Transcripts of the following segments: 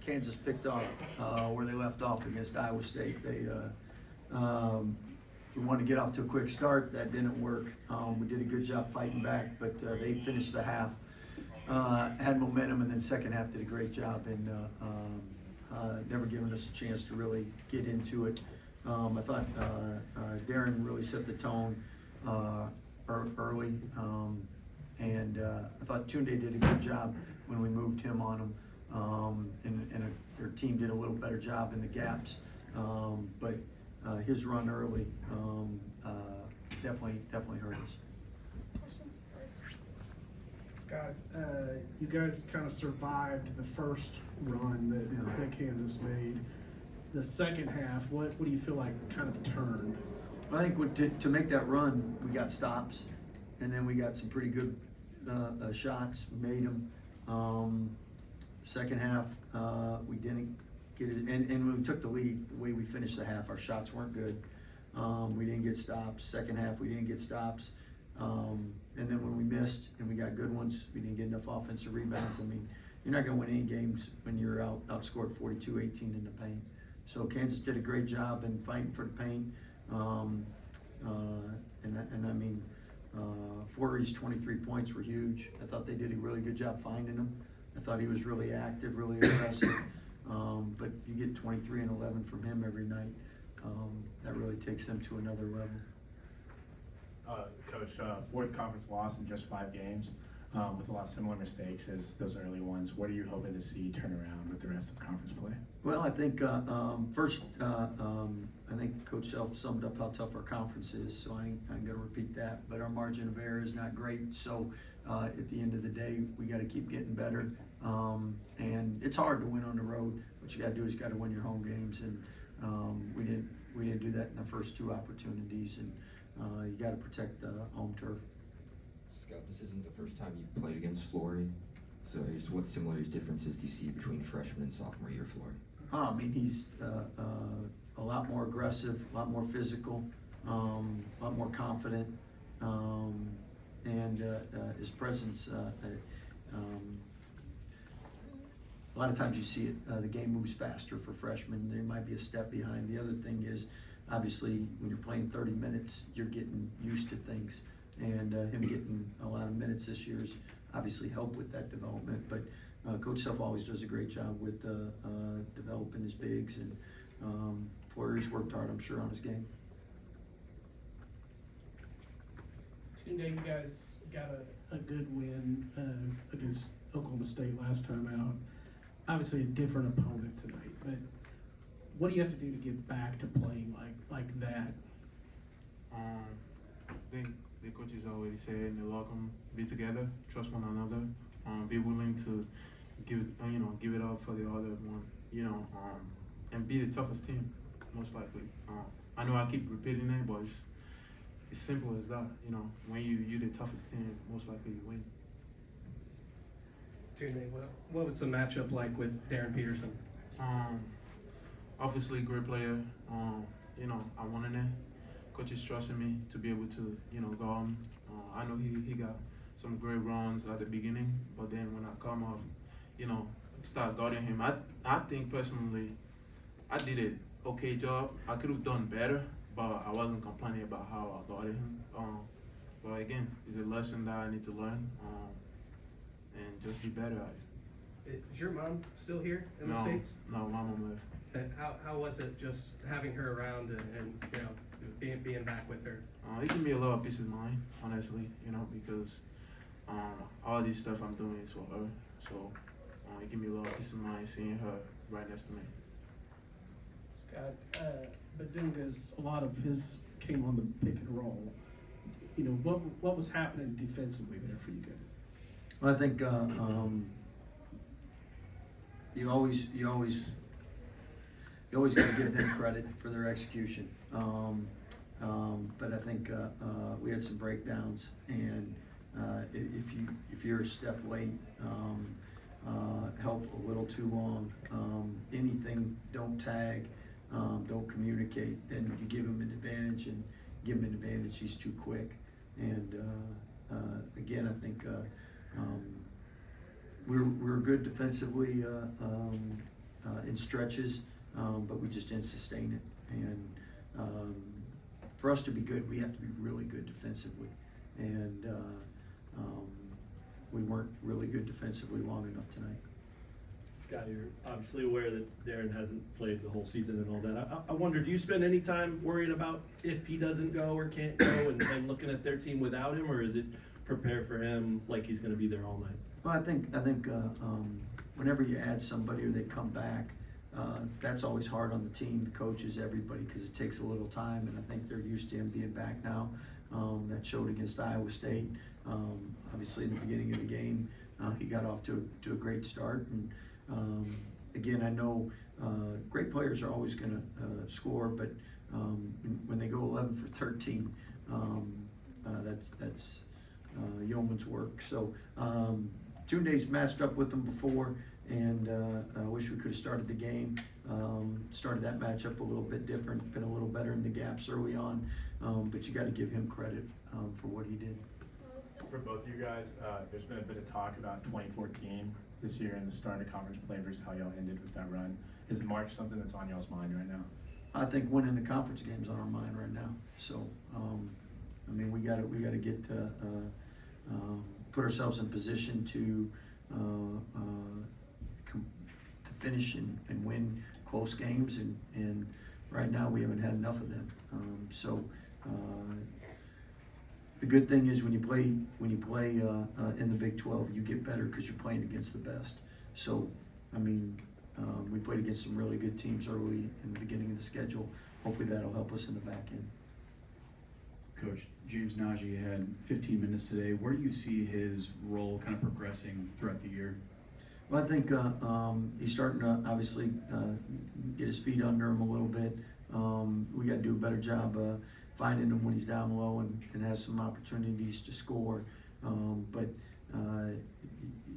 Kansas picked up where they left off against Iowa State. We wanted to get off to a quick start. That didn't work. We did a good job fighting back, but they finished the half, had momentum, and then second half did a great job in never giving us a chance to really get into it. I thought Darren really set the tone early, and I thought Tunde did a good job when we moved him on him, and their team did a little better job in the gaps, but his run early definitely hurt us. Scott, you guys kind of survived the first run that Kansas made. The second half, what do you feel like kind of turned? I think to make that run, we got stops, and then we got some pretty good shots. We made them. Second half, we didn't get it, and when we took the lead, the way we finished the half, our shots weren't good. We didn't get stops. Second half, we didn't get stops. And then when we missed and we got good ones, we didn't get enough offensive rebounds. I mean, you're not going to win any games when you're outscored 42-18 in the paint. So Kansas did a great job in fighting for the paint. I mean, Fleury's 23 points were huge. I thought they did a really good job finding them. I thought he was really active, really aggressive. But if you get 23 and 11 from him every night, that really takes them to another level. Coach, fourth conference loss in just 5 games, with a lot of similar mistakes as those early ones. What are you hoping to see turn around with the rest of conference play? Well, I think first, I think Coach Self summed up how tough our conference is, so I ain't going to repeat that. But our margin of error is not great, so at the end of the day, we got to keep getting better. And it's hard to win on the road. What you got to do is you got to win your home games, and we didn't do that in the first 2 opportunities. And you got to protect home turf. Scott, this isn't the first time you've played against Fleury, so just what similarities, differences do you see between freshman and sophomore year Fleury? I mean, he's a lot more aggressive, a lot more physical, a lot more confident, and his presence. A lot of times you see it, the game moves faster for freshmen. They might be a step behind. The other thing is, obviously, when you're playing 30 minutes, you're getting used to things. And him getting a lot of minutes this year has obviously helped with that development. But Coach Self always does a great job with developing his bigs. And Fleury's worked hard, I'm sure, on his game. Tunde, you guys got a good win against Oklahoma State last time out. Obviously a different opponent tonight, but what do you have to do to get back to playing like that? I think the coaches already said in the locker room, be together, trust one another, be willing to give it up for the other one, and be the toughest team, most likely. I know I keep repeating it, but it's simple as that. When you're the toughest team, most likely you win. Tunde, what was the matchup like with Darren Peterson? Obviously, great player. I wanted it. Coach is trusting me to be able to, guard him. I know he got some great runs at the beginning, but then when I come off, start guarding him, I think personally, I did an okay job. I could have done better, but I wasn't complaining about how I guarded him. But again, it's a lesson that I need to learn, and just be better at it. Is your mom still here in the States? No, my mom left. And how was it just having her around and being back with her? It gave me a lot of peace of mind, honestly, because all this stuff I'm doing is for her. So it gave me a lot of peace of mind seeing her right next to me. Scott, Badunga's, a lot of his came on the pick and roll. What was happening defensively there for you guys? Well, I think you always got to give them credit for their execution. But I think we had some breakdowns, and if you're a step late, help a little too long, anything, don't tag, don't communicate, then you give him an advantage, and give him an advantage, he's too quick. And again, I think we're good defensively in stretches, but we just didn't sustain it. And for us to be good, we have to be really good defensively. And we weren't really good defensively long enough tonight. Scott, you're obviously aware that Darren hasn't played the whole season and all that. I wonder, do you spend any time worrying about if he doesn't go or can't go and looking at their team without him, or is it prepare for him like he's going to be there all night? Well, I think whenever you add somebody or they come back, that's always hard on the team, the coaches, everybody, because it takes a little time, and I think they're used to him being back now. That showed against Iowa State. Obviously, in the beginning of the game, he got off to a great start. And again, I know great players are always going to score, but when they go 11 for 13, that's yeoman's work. So Tunde's matched up with them before, and I wish we could have started the game. Started that matchup a little bit different, been a little better in the gaps early on, but you got to give him credit for what he did. For both of you guys, there's been a bit of talk about 2014 this year and the start of conference play versus how y'all ended with that run. Is March something that's on y'all's mind right now? I think winning the conference game's on our mind right now. So, I mean, we got to get put ourselves in position to finish and win close games, and right now we haven't had enough of them. The good thing is when you play in the Big 12, you get better because you're playing against the best. So, I mean, we played against some really good teams early in the beginning of the schedule. Hopefully that'll help us in the back end. Coach, James Najee had 15 minutes today. Where do you see his role kind of progressing throughout the year? Well, I think he's starting to obviously get his feet under him a little bit. We got to do a better job finding him when he's down low and has some opportunities to score. But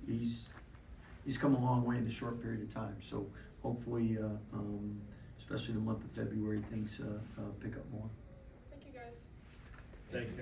he's come a long way in a short period of time. So hopefully, especially the month of February, things pick up more. Thanks.